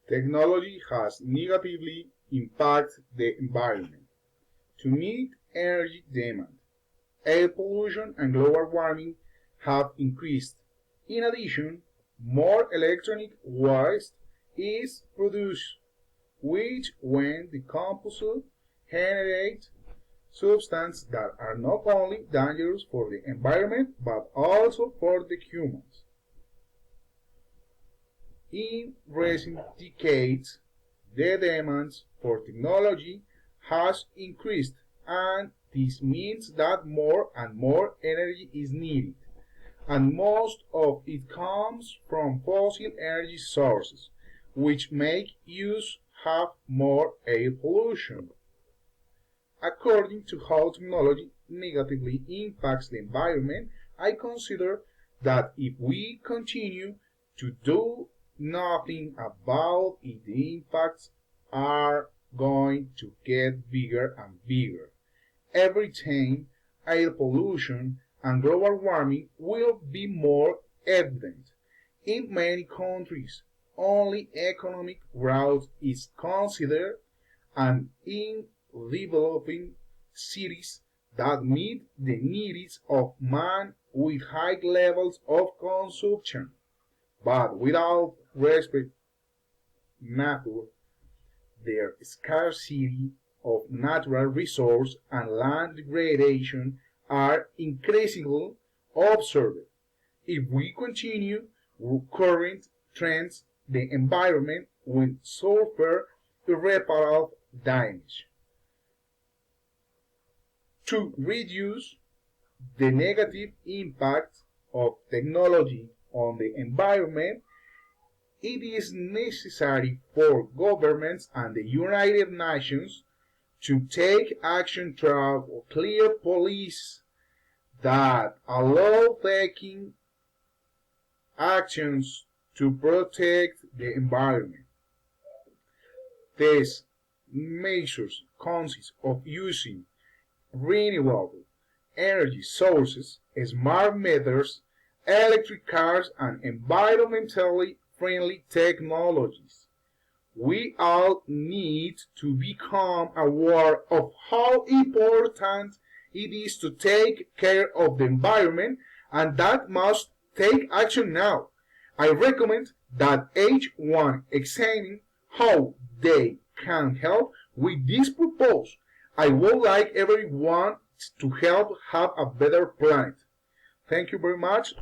Technology has negatively impacted the environment. To meet energy demand, air pollution and global warming have increased. In addition, more electronic waste is produced, which, when decomposed, generate substances that are not only dangerous for the environment but also for the humans. In recent decades, the demands for technology has increased, and this means that more and more energy is needed, and most of it comes from fossil energy sources, which make use have more air pollution. According to how technology negatively impacts the environment, I consider that if we continue to do nothing about it, the impacts are going to get bigger and bigger. Every time, air pollution and global warming will be more evident. In many countries, only economic growth is considered, and in developing cities that meet the needs of man with high levels of consumption, but without respect nature, their scarcity of natural resources and land degradation are increasingly observed. If we continue with current trends, the environment will suffer irreparable damage. To reduce the negative impact of technology on the environment, it is necessary for governments and the United Nations to take action through clear policies that allow taking actions to protect the environment. These measures consist of using renewable energy sources, smart meters, electric cars, and environmentally friendly technologies. We all need to become aware of how important it is to take care of the environment, and that must take action now. I recommend that each one examine how they can help with this purpose. I would like everyone to help have a better planet. Thank you very much.